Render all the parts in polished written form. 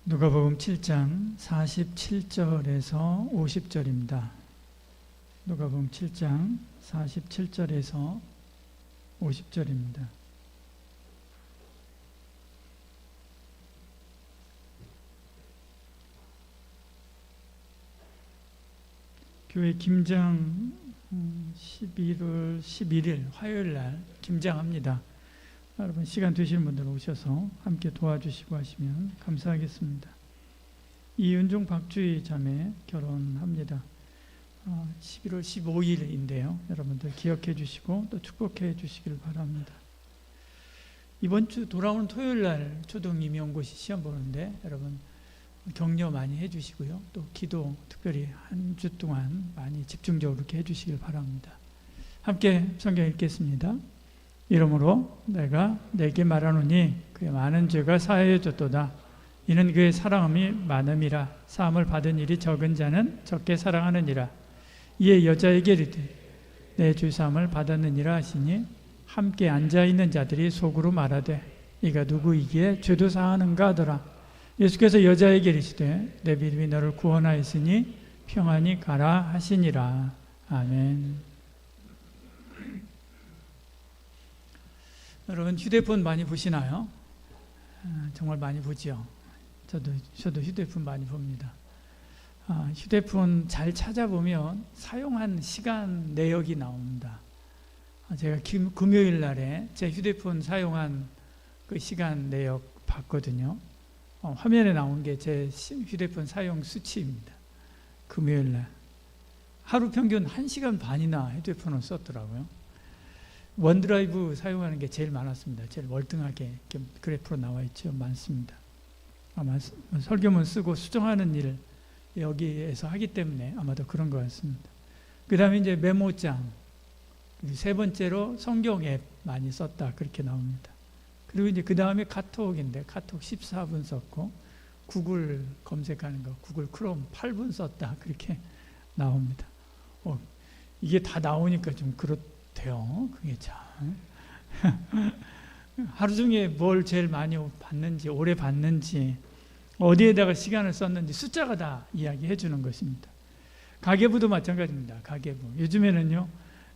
누가복음 7장 47절에서 50절입니다. 누가복음 7장 47절에서 50절입니다. 교회 김장 11월 11일 화요일 날 김장합니다. 여러분 시간 되시는 분들 오셔서 함께 도와주시고 하시면 감사하겠습니다. 이윤종 박주희 자매 결혼합니다. 11월 15일인데요. 여러분들 기억해 주시고 또 축복해 주시길 바랍니다. 이번 주 돌아오는 토요일 날 초등 임용고시 시험 보는데 여러분 격려 많이 해 주시고요. 또 기도 특별히 한 주 동안 많이 집중적으로 이렇게 해 주시길 바랍니다. 함께 성경 읽겠습니다. 이러므로 내가 내게 말하노니 그의 많은 죄가 사하여졌도다. 이는 그의 사랑함이 많음이라. 사함을 받은 일이 적은 자는 적게 사랑하느니라. 이에 여자에게 이르되 내 죄사함을 받았느니라 하시니 함께 앉아있는 자들이 속으로 말하되 이가 누구이기에 죄도 사하는가 하더라. 예수께서 여자에게 이르시되 내 믿음이 너를 구원하였으니 평안히 가라 하시니라. 아멘. 여러분 휴대폰 많이 보시나요? 정말 많이 보죠. 저도 휴대폰 많이 봅니다. 휴대폰 잘 찾아보면 사용한 시간 내역이 나옵니다. 제가 금요일 날에 제 휴대폰 사용한 그 시간 내역 봤거든요. 화면에 나온 게 제 휴대폰 사용 수치입니다. 금요일 날 하루 평균 1시간 반이나 휴대폰을 썼더라고요. 원드라이브 사용하는 게 제일 많았습니다. 제일 월등하게 그래프로 나와 있죠. 많습니다. 아마 설교문 쓰고 수정하는 일을 여기에서 하기 때문에 아마도 그런 것 같습니다. 그 다음에 이제 메모장, 세 번째로 성경 앱 많이 썼다 그렇게 나옵니다. 그리고 이제 그 다음에 카톡인데 카톡 14분 썼고 구글 검색하는 거 구글 크롬 8분 썼다 그렇게 나옵니다. 이게 다 나오니까 좀 그렇대요. 그게 참 하루 중에 뭘 제일 많이 봤는지 오래 봤는지 어디에다가 시간을 썼는지 숫자가 다 이야기해 주는 것입니다. 가계부도 마찬가지입니다. 가계부 요즘에는요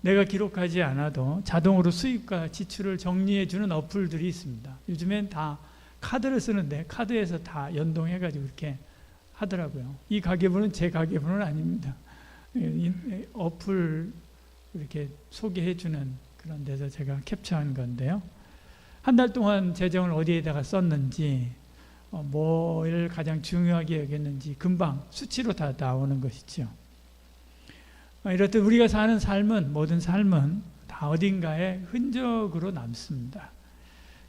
내가 기록하지 않아도 자동으로 수입과 지출을 정리해 주는 어플들이 있습니다. 요즘엔 다 카드를 쓰는데 카드에서 다 연동해 가지고 이렇게 하더라고요. 이 가계부는 제 가계부는 아닙니다. 어플 이렇게 소개해 주는 그런 데서 제가 캡처한 건데요. 한 달 동안 재정을 어디에다가 썼는지 뭘 가장 중요하게 여겼는지 금방 수치로 다 나오는 것이죠. 이렇듯 우리가 사는 삶은 모든 삶은 다 어딘가에 흔적으로 남습니다.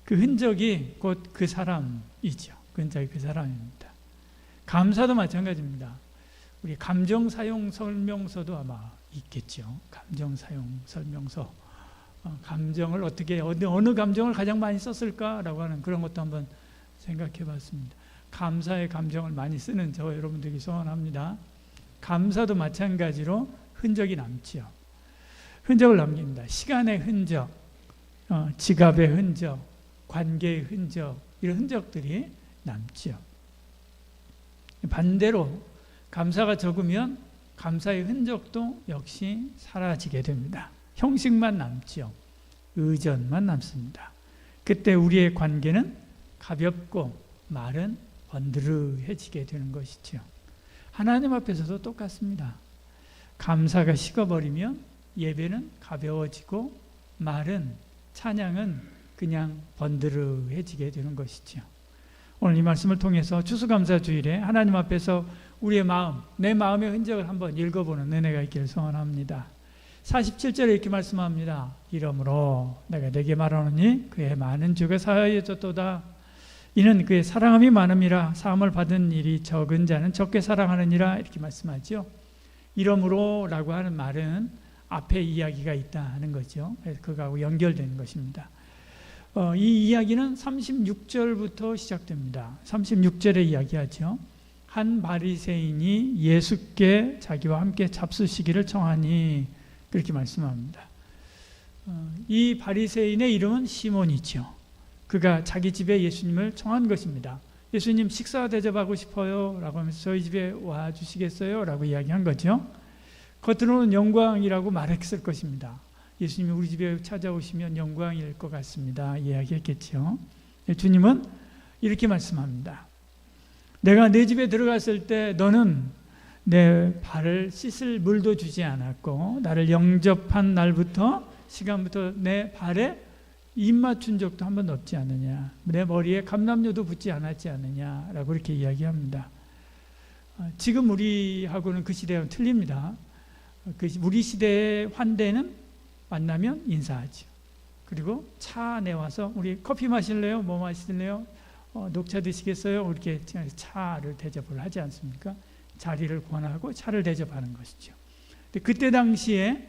그 흔적이 곧 그 사람이죠. 그 흔적이 그 사람입니다. 감사도 마찬가지입니다. 우리 감정 사용 설명서도 아마 있겠죠. 감정 사용 설명서. 감정을 어떻게 어느 감정을 가장 많이 썼을까라고 하는 그런 것도 한번 생각해 봤습니다. 감사의 감정을 많이 쓰는 저 여러분들에게 소원합니다. 감사도 마찬가지로 흔적이 남지요. 흔적을 남깁니다. 시간의 흔적, 지갑의 흔적, 관계의 흔적 이런 흔적들이 남지요. 반대로 감사가 적으면 감사의 흔적도 역시 사라지게 됩니다. 형식만 남지요. 의전만 남습니다. 그때 우리의 관계는 가볍고 말은 번드르해지게 되는 것이죠. 하나님 앞에서도 똑같습니다. 감사가 식어버리면 예배는 가벼워지고 말은 찬양은 그냥 번드르해지게 되는 것이죠. 오늘 이 말씀을 통해서 추수감사주일에 하나님 앞에서 우리의 마음, 내 마음의 흔적을 한번 읽어보는 은혜가 있기를 소원합니다. 47절에 이렇게 말씀합니다. 이러므로 내가 내게 말하노니 그의 많은 죄가 사하여졌도다. 이는 그의 사랑함이 많음이라. 사함을 받은 일이 적은 자는 적게 사랑하느니라. 이렇게 말씀하죠. 이러므로 라고 하는 말은 앞에 이야기가 있다는 거죠. 그래서 그거하고 연결되는 것입니다. 이 이야기는 36절부터 시작됩니다. 36절에 이야기하죠. 한 바리새인이 예수께 자기와 함께 잡수시기를 청하니 그렇게 말씀합니다. 이 바리새인의 이름은 시몬이죠. 그가 자기 집에 예수님을 청한 것입니다. 예수님 식사 대접하고 싶어요 라고 하면서 저희 집에 와 주시겠어요? 라고 이야기한 거죠. 겉으로는 영광이라고 말했을 것입니다. 예수님이 우리 집에 찾아오시면 영광일 것 같습니다. 이야기했겠죠. 주님은 이렇게 말씀합니다. 내가 내 집에 들어갔을 때 너는 내 발을 씻을 물도 주지 않았고 나를 영접한 날부터 시간부터 내 발에 입 맞춘 적도 한 번도 없지 않느냐. 내 머리에 감람류도 붙지 않았지 않느냐 라고 이렇게 이야기합니다. 지금 우리하고는 그 시대와는 틀립니다. 우리 시대의 환대는 만나면 인사하죠. 그리고 차 내와서 우리 커피 마실래요? 뭐 마실래요? 녹차 드시겠어요? 이렇게 차를 대접을 하지 않습니까? 자리를 권하고 차를 대접하는 것이죠. 그때 당시에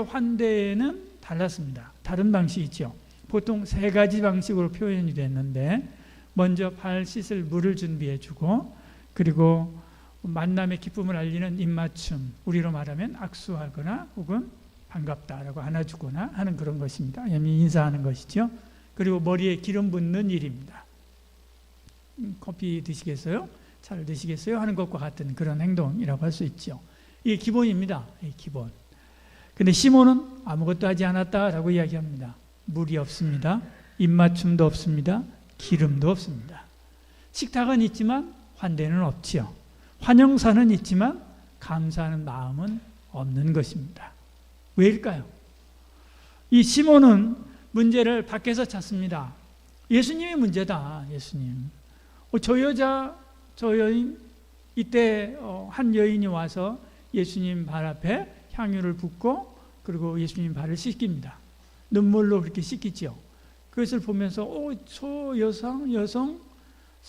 환대는 달랐습니다. 다른 방식이죠. 보통 3가지 방식으로 표현이 됐는데 먼저 발 씻을 물을 준비해주고 그리고 만남의 기쁨을 알리는 입맞춤, 우리로 말하면 악수하거나 혹은 반갑다라고 안아주거나 하는 그런 것입니다. 인사하는 것이죠. 그리고 머리에 기름 붓는 일입니다. 커피 드시겠어요? 차를 드시겠어요? 하는 것과 같은 그런 행동이라고 할 수 있죠. 이게 기본입니다. 이게 기본. 근데 시몬은 아무것도 하지 않았다라고 이야기합니다. 물이 없습니다. 입맞춤도 없습니다. 기름도 없습니다. 식탁은 있지만 환대는 없지요. 환영사는 있지만 감사하는 마음은 없는 것입니다. 왜일까요? 이 시몬은 문제를 밖에서 찾습니다. 예수님이 문제다. 예수님. 저 여자, 저 여인, 이때 한 여인이 와서 예수님 발 앞에 향유를 붓고 그리고 예수님 발을 씻깁니다. 눈물로 그렇게 씻기죠. 그것을 보면서 저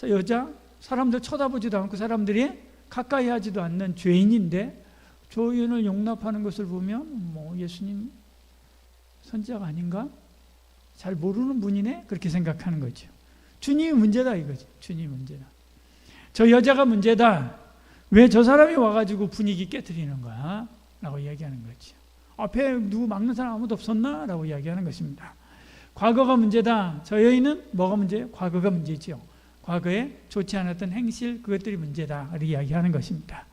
여자 사람들 쳐다보지도 않고 사람들이 가까이 하지도 않는 죄인인데 저 여인을 용납하는 것을 보면 예수님 선지자가 아닌가? 잘 모르는 분이네? 그렇게 생각하는 거죠. 주님이 문제다 이거죠. 주님이 문제다. 저 여자가 문제다. 왜 저 사람이 와가지고 분위기 깨트리는 거야? 라고 이야기하는 거죠. 앞에 누구 막는 사람 아무도 없었나? 라고 이야기하는 것입니다. 과거가 문제다. 저 여인은 뭐가 문제예요? 과거가 문제죠. 과거에 좋지 않았던 행실, 그것들이 문제다. 이렇게 이야기하는 것입니다.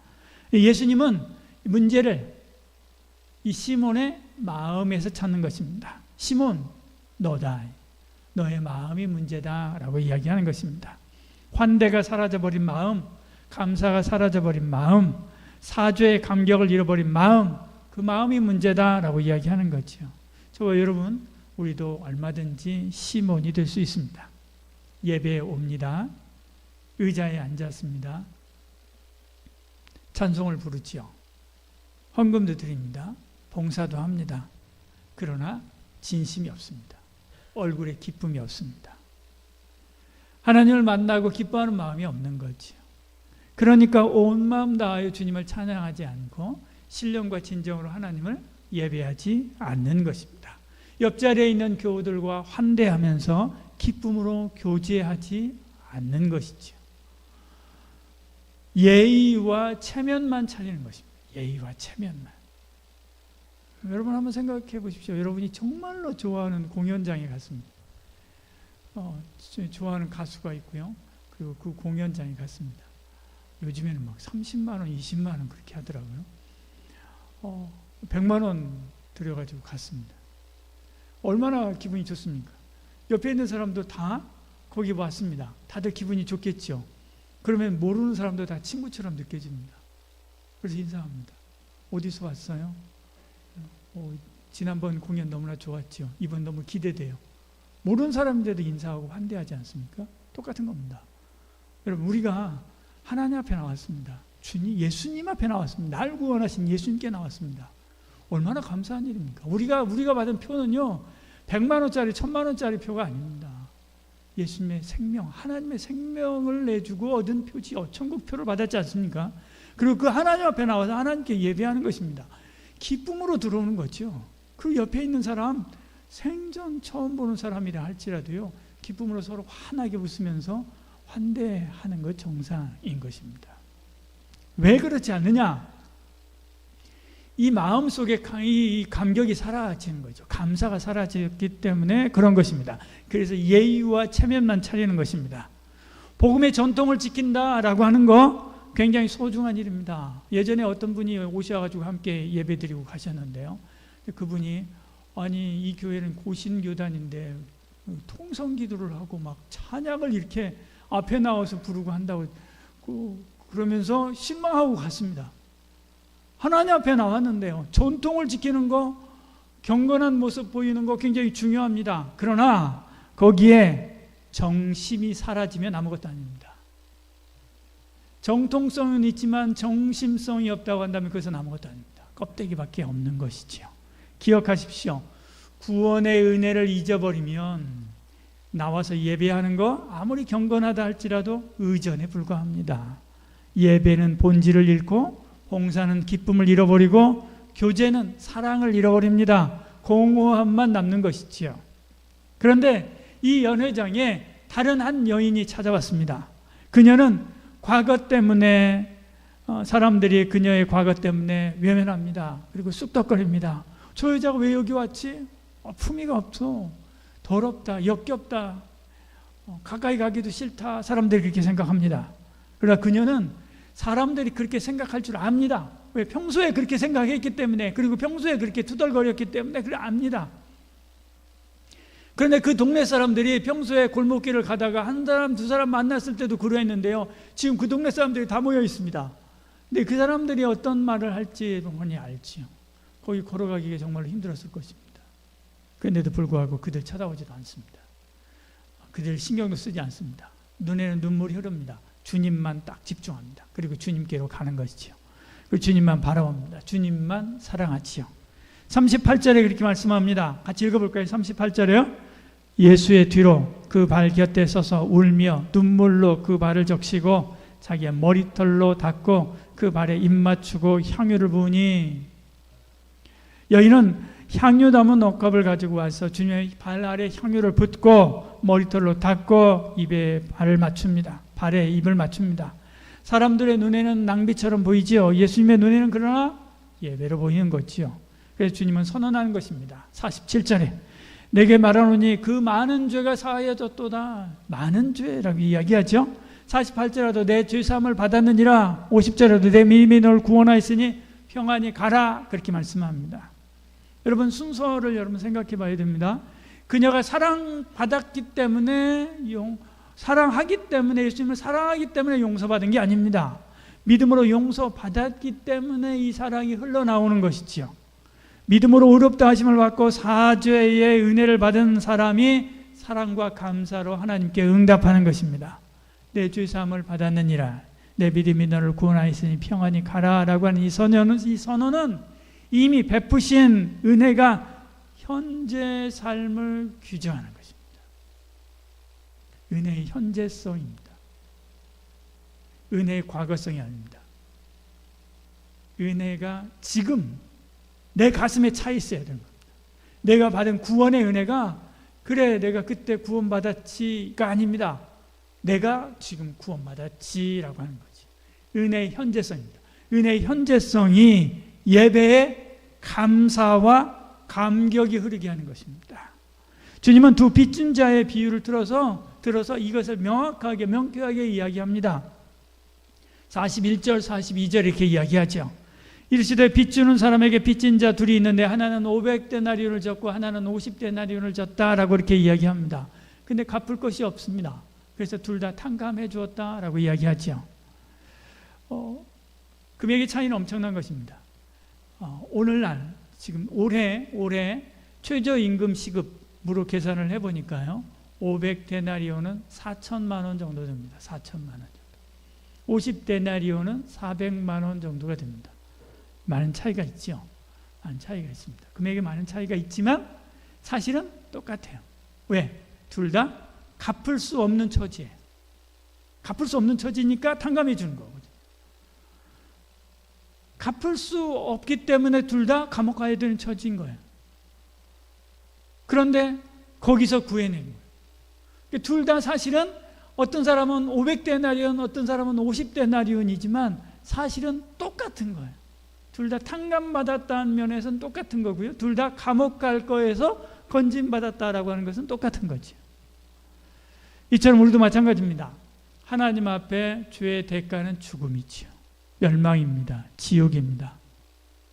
예수님은 문제를 이 시몬의 마음에서 찾는 것입니다. 시몬, 너다. 너의 마음이 문제다. 라고 이야기하는 것입니다. 환대가 사라져버린 마음, 감사가 사라져버린 마음, 사죄의 감격을 잃어버린 마음, 그 마음이 문제다라고 이야기하는 거죠. 저와 여러분, 우리도 얼마든지 시몬이 될 수 있습니다. 예배에 옵니다. 의자에 앉았습니다. 찬송을 부르지요. 헌금도 드립니다. 봉사도 합니다. 그러나 진심이 없습니다. 얼굴에 기쁨이 없습니다. 하나님을 만나고 기뻐하는 마음이 없는 거죠. 그러니까 온 마음 다하여 주님을 찬양하지 않고 신령과 진정으로 하나님을 예배하지 않는 것입니다. 옆자리에 있는 교우들과 환대하면서 기쁨으로 교제하지 않는 것이죠. 예의와 체면만 차리는 것입니다. 예의와 체면만. 여러분 한번 생각해 보십시오. 여러분이 정말로 좋아하는 공연장에 갔습니다. 좋아하는 가수가 있고요. 그리고 그 공연장에 갔습니다. 요즘에는 막 30만 원, 20만 원 그렇게 하더라고요. 100만 원 들여가지고 갔습니다. 얼마나 기분이 좋습니까? 옆에 있는 사람도 다 거기 왔습니다. 다들 기분이 좋겠죠. 그러면 모르는 사람도 다 친구처럼 느껴집니다. 그래서 인사합니다. 어디서 왔어요? 지난번 공연 너무나 좋았죠. 이번 너무 기대돼요. 모르는 사람인데도 인사하고 환대하지 않습니까? 똑같은 겁니다. 여러분, 우리가 하나님 앞에 나왔습니다. 주님, 예수님 앞에 나왔습니다. 날 구원하신 예수님께 나왔습니다. 얼마나 감사한 일입니까? 우리가 받은 표는요, 100만 원짜리, 1000만 원짜리 표가 아닙니다. 예수님의 생명, 하나님의 생명을 내주고 얻은 표지, 천국표를 받았지 않습니까? 그리고 그 하나님 앞에 나와서 하나님께 예배하는 것입니다. 기쁨으로 들어오는 거죠. 그 옆에 있는 사람, 생전 처음 보는 사람이라 할지라도요, 기쁨으로 서로 환하게 웃으면서 환대하는 것 정상인 것입니다. 왜 그렇지 않느냐? 이 마음 속에 이 감격이 사라지는 거죠. 감사가 사라졌기 때문에 그런 것입니다. 그래서 예의와 체면만 차리는 것입니다. 복음의 전통을 지킨다라고 하는 거 굉장히 소중한 일입니다. 예전에 어떤 분이 오셔가지고 함께 예배드리고 가셨는데요. 그분이 아니 이 교회는 고신교단인데 통성기도를 하고 막 찬양을 이렇게 앞에 나와서 부르고 한다고 그러면서 실망하고 갔습니다. 하나님 앞에 나왔는데요. 전통을 지키는 거, 경건한 모습 보이는 거 굉장히 중요합니다. 그러나 거기에 정심이 사라지면 아무것도 아닙니다. 정통성은 있지만 정심성이 없다고 한다면 그것은 아무것도 아닙니다. 껍데기밖에 없는 것이지요. 기억하십시오. 구원의 은혜를 잊어버리면 나와서 예배하는 거 아무리 경건하다 할지라도 의전에 불과합니다. 예배는 본질을 잃고 봉사는 기쁨을 잃어버리고 교제는 사랑을 잃어버립니다. 공허함만 남는 것이지요. 그런데 이 연회장에 다른 한 여인이 찾아왔습니다. 그녀는 과거 때문에 사람들이 그녀의 과거 때문에 외면합니다. 그리고 쑥덕거립니다. 저 여자가 왜 여기 왔지? 품위가 없어. 더럽다. 역겹다. 가까이 가기도 싫다. 사람들이 그렇게 생각합니다. 그러나 그녀는 사람들이 그렇게 생각할 줄 압니다. 왜? 평소에 그렇게 생각했기 때문에, 그리고 평소에 그렇게 투덜거렸기 때문에 그걸 압니다. 그런데 그 동네 사람들이 평소에 골목길을 가다가 한 사람, 두 사람 만났을 때도 그러했는데요. 지금 그 동네 사람들이 다 모여 있습니다. 근데 그 사람들이 어떤 말을 할지 뻔히 알지요. 거기 걸어가기가 정말로 힘들었을 것입니다. 그런데도 불구하고 그들 쳐다보지도 않습니다. 그들 신경도 쓰지 않습니다. 눈에는 눈물이 흐릅니다. 주님만 딱 집중합니다. 그리고 주님께로 가는 것이지요. 그리고 주님만 바라봅니다. 주님만 사랑하지요. 38절에 그렇게 말씀합니다. 같이 읽어볼까요? 38절에요. 예수의 뒤로 그 발 곁에 서서 울며 눈물로 그 발을 적시고 자기의 머리털로 닦고 그 발에 입 맞추고 향유를 부으니, 여인은 향유 담은 옷갑을 가지고 와서 주님의 발 아래 향유를 붓고 머리털로 닦고 입에 발을 맞춥니다. 발에 입을 맞춥니다. 사람들의 눈에는 낭비처럼 보이지요. 예수님의 눈에는 그러나 예배로 보이는 거지요. 그래서 주님은 선언하는 것입니다. 47절에 내게 말하노니 그 많은 죄가 사하여졌도다. 많은 죄라고 이야기하죠. 48절에도 내 죄사함을 받았느니라. 50절에도 내 믿음이 너를 구원하였으니 평안히 가라. 그렇게 말씀합니다. 여러분, 순서를 여러분 생각해 봐야 됩니다. 그녀가 사랑받았기 때문에 사랑하기 때문에, 예수님을 사랑하기 때문에 용서받은 게 아닙니다. 믿음으로 용서받았기 때문에 이 사랑이 흘러나오는 것이지요. 믿음으로 의롭다 하심을 받고 사죄의 은혜를 받은 사람이 사랑과 감사로 하나님께 응답하는 것입니다. 내 죄사함을 받았느니라. 내 믿음이 너를 구원하였으니 평안히 가라라고 하는 이 선언은 이미 베푸신 은혜가 현재 삶을 규정하는 것입니다. 은혜의 현재성입니다. 은혜의 과거성이 아닙니다. 은혜가 지금 내 가슴에 차 있어야 되는 겁니다. 내가 받은 구원의 은혜가 그래 내가 그때 구원받았지가 아닙니다. 내가 지금 구원받았지라고 하는 거지. 은혜의 현재성입니다. 은혜의 현재성이 예배에 감사와 감격이 흐르게 하는 것입니다. 주님은 두 빚진 자의 비유를 들어서 이것을 명확하게 명쾌하게 이야기합니다. 41절 42절 이렇게 이야기하죠. 이르시되 빚 주는 사람에게 빚진 자 둘이 있는데 하나는 500데나리온을 졌고 하나는 50데나리온을 졌다라고 이렇게 이야기합니다. 근데 갚을 것이 없습니다. 그래서 둘 다 탕감해 주었다라고 이야기하죠. 금액의 차이는 엄청난 것입니다. 오늘날 지금 올해 최저임금 시급으로 계산을 해보니까요, 500데나리온은 4천만 원 정도 됩니다. 4천만 원 정도. 50데나리온은 400만 원 정도가 됩니다. 많은 차이가 있죠. 많은 차이가 있습니다. 금액에 많은 차이가 있지만 사실은 똑같아요. 왜? 둘 다 갚을 수 없는 처지예요. 갚을 수 없는 처지니까 탕감해 주는 거거든요. 갚을 수 없기 때문에 둘 다 감옥 가야 되는 처지인 거예요. 그런데 거기서 구해낸 거예요. 둘 다 사실은 어떤 사람은 500데나리온, 어떤 사람은 50데나리온이지만 사실은 똑같은 거예요. 둘 다 탕감받았다는 면에서는 똑같은 거고요. 둘 다 감옥 갈 거에서 건진받았다라고 하는 것은 똑같은 거죠. 이처럼 우리도 마찬가지입니다. 하나님 앞에 죄의 대가는 죽음이지요. 멸망입니다. 지옥입니다.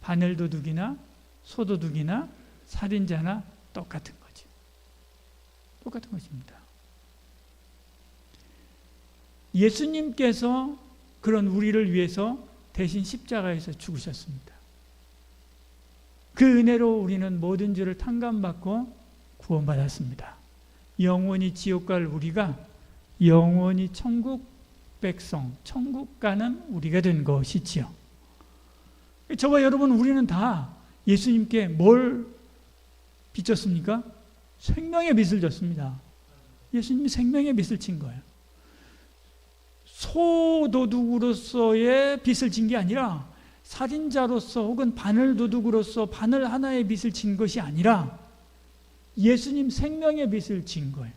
바늘도둑이나 소도둑이나 살인자나 똑같은 거죠. 똑같은 것입니다. 예수님께서 그런 우리를 위해서 대신 십자가에서 죽으셨습니다. 그 은혜로 우리는 모든 죄를 탕감받고 구원받았습니다. 영원히 지옥 갈 우리가 영원히 천국 백성, 천국 가는 우리가 된 것이지요. 저와 여러분, 우리는 다 예수님께 뭘 빚졌습니까? 생명의 빚을 졌습니다. 예수님이 생명의 빚을 진 거예요. 소도둑으로서의 빚을 진 게 아니라, 살인자로서 혹은 바늘도둑으로서 바늘 하나의 빚을 진 것이 아니라 예수님 생명의 빚을 진 거예요.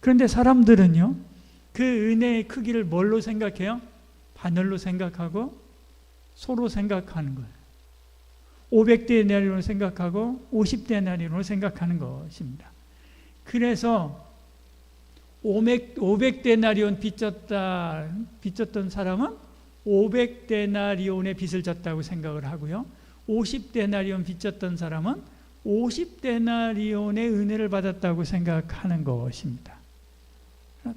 그런데 사람들은요, 그 은혜의 크기를 뭘로 생각해요? 바늘로 생각하고 소로 생각하는 거예요. 500데나리온으로 생각하고 50데나리온으로 생각하는 것입니다. 그래서 500데나리온 빚졌던 사람은 500데나리온의 빚을 졌다고 생각을 하고요. 50데나리온 빚졌던 사람은 50데나리온의 은혜를 받았다고 생각하는 것입니다.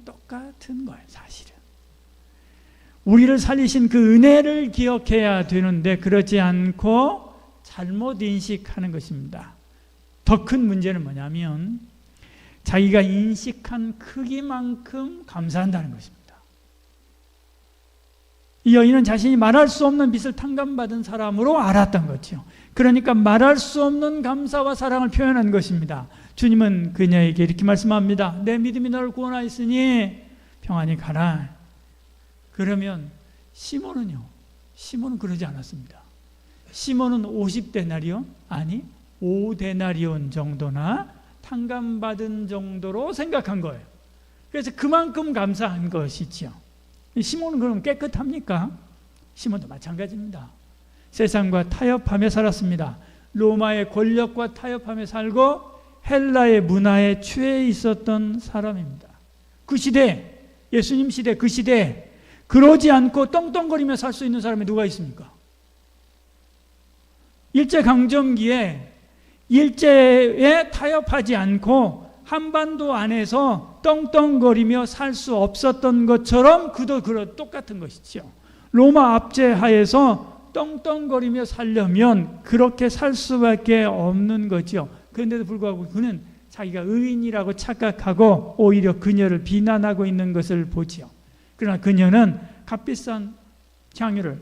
똑같은 거예요, 사실은. 우리를 살리신 그 은혜를 기억해야 되는데 그러지 않고 잘못 인식하는 것입니다. 더 큰 문제는 뭐냐면 자기가 인식한 크기만큼 감사한다는 것입니다. 이 여인은 자신이 말할 수 없는 빚을 탕감받은 사람으로 알았던 거죠. 그러니까 말할 수 없는 감사와 사랑을 표현한 것입니다. 주님은 그녀에게 이렇게 말씀합니다. 내 믿음이 너를 구원하였으니 평안히 가라. 그러면 시몬은요, 시몬은 그러지 않았습니다. 시몬은 50데나리온, 아니 5데나리온 정도나 탕감받은 정도로 생각한 거예요. 그래서 그만큼 감사한 것이죠. 시몬은 그럼 깨끗합니까? 시몬도 마찬가지입니다. 세상과 타협하며 살았습니다. 로마의 권력과 타협하며 살고 헬라의 문화에 취해 있었던 사람입니다. 그 시대, 예수님 시대, 그 시대 그러지 않고 떵떵거리며 살 수 있는 사람이 누가 있습니까? 일제강점기에 일제에 타협하지 않고 한반도 안에서 떵떵거리며 살 수 없었던 것처럼 그도 똑같은 것이죠. 로마 압제하에서 떵떵거리며 살려면 그렇게 살 수밖에 없는 거죠. 그런데도 불구하고 그는 자기가 의인이라고 착각하고 오히려 그녀를 비난하고 있는 것을 보지요. 그러나 그녀는 값비싼 향유를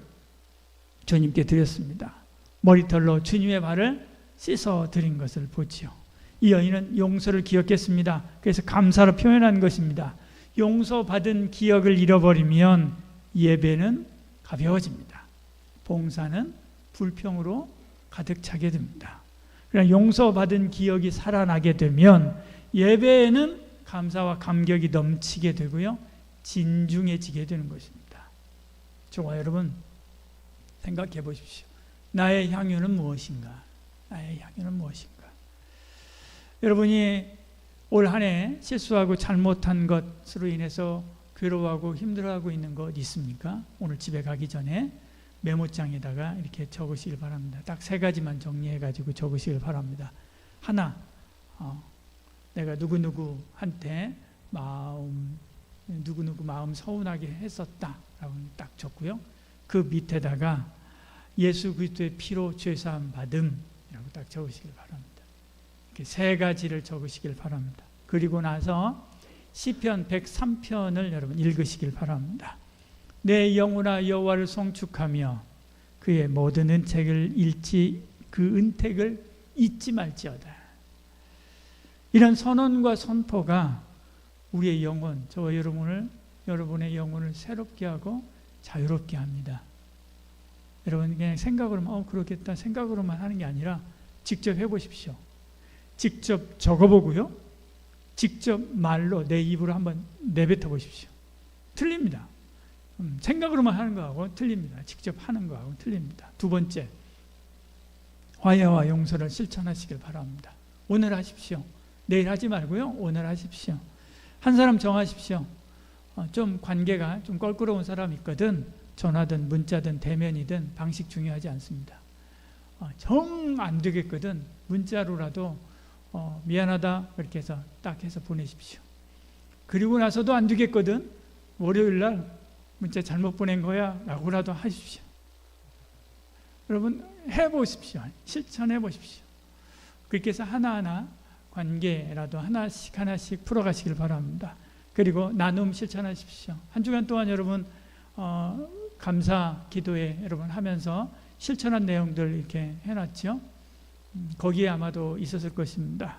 주님께 드렸습니다. 머리털로 주님의 발을 씻어 드린 것을 보지요. 이 여인은 용서를 기억했습니다. 그래서 감사로 표현한 것입니다. 용서받은 기억을 잃어버리면 예배는 가벼워집니다. 봉사는 불평으로 가득 차게 됩니다. 그러나 용서받은 기억이 살아나게 되면 예배에는 감사와 감격이 넘치게 되고요, 진중해지게 되는 것입니다. 저와 여러분 생각해 보십시오. 나의 향유는 무엇인가? 나의 향유는 무엇인가? 여러분이 올 한 해 실수하고 잘못한 것으로 인해서 괴로워하고 힘들어하고 있는 것 있습니까? 오늘 집에 가기 전에 메모장에다가 이렇게 적으시길 바랍니다. 딱 3가지만 정리해가지고 적으시길 바랍니다. 하나, 내가 누구누구한테 누구누구 마음 서운하게 했었다라고 딱 적고요. 그 밑에다가 예수 그리스도의 피로 죄사함 받음이라고 딱 적으시길 바랍니다. 이렇게 3가지를 적으시길 바랍니다. 그리고 나서 시편 103편을 여러분 읽으시길 바랍니다. 내 영혼아 여호와를 송축하며 그의 모든 은택을 그 은택을 잊지 말지어다. 이런 선언과 선포가 우리의 영혼, 저와 여러분의 영혼을 새롭게 하고 자유롭게 합니다. 여러분 그냥 생각으로만 그렇겠다 생각으로만 하는 게 아니라 직접 해보십시오. 직접 적어보고요, 직접 말로 내 입으로 한번 내뱉어 보십시오. 틀립니다. 생각으로만 하는 거하고 틀립니다. 직접 하는 거하고 틀립니다. 2번째, 화해와 용서를 실천하시길 바랍니다. 오늘 하십시오. 내일 하지 말고요, 오늘 하십시오. 한 사람 정하십시오. 좀 관계가 좀 껄끄러운 사람이 있거든. 전화든 문자든 대면이든 방식 중요하지 않습니다. 정 안 되겠거든. 문자로라도 미안하다 이렇게 해서 딱 해서 보내십시오. 그리고 나서도 안 되겠거든. 월요일 날 문자 잘못 보낸 거야 라고라도 하십시오. 여러분 해보십시오. 실천해 보십시오. 그렇게 해서 하나하나 관계라도 하나씩 풀어가시길 바랍니다. 그리고 나눔 실천하십시오. 한 주간 동안 여러분 감사 기도회 여러분 하면서 실천한 내용들 이렇게 해놨죠. 거기에 아마도 있었을 것입니다.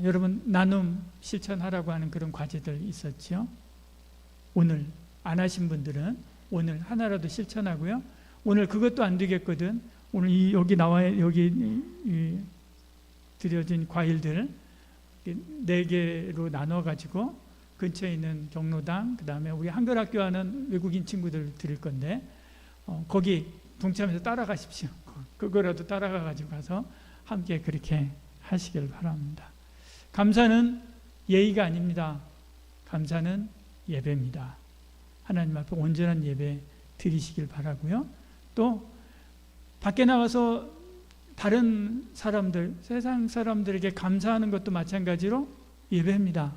여러분 나눔 실천하라고 하는 그런 과제들 있었죠. 오늘 안 하신 분들은 오늘 하나라도 실천하고요. 오늘 그것도 안 되겠거든. 오늘 여기 드려진 과일들 4개로 나눠가지고 근처에 있는 경로당, 그 다음에 우리 한글학교 하는 외국인 친구들 드릴 건데 거기 동참해서 따라가십시오. 그거라도 따라가가지고 가서 함께 그렇게 하시길 바랍니다. 감사는 예의가 아닙니다. 감사는 예배입니다. 하나님 앞에 온전한 예배 드리시길 바라고요. 또 밖에 나가서 다른 사람들, 세상 사람들에게 감사하는 것도 마찬가지로 예배입니다.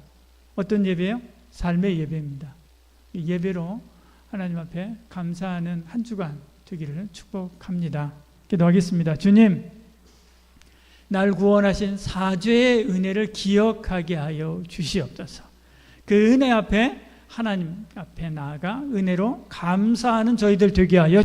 어떤 예배요? 삶의 예배입니다. 이 예배로 하나님 앞에 감사하는 한 주간 되기를 축복합니다. 기도하겠습니다. 주님, 날 구원하신 사죄의 은혜를 기억하게 하여 주시옵소서. 그 은혜 앞에 하나님 앞에 나아가 은혜로 감사하는 저희들 되게 하여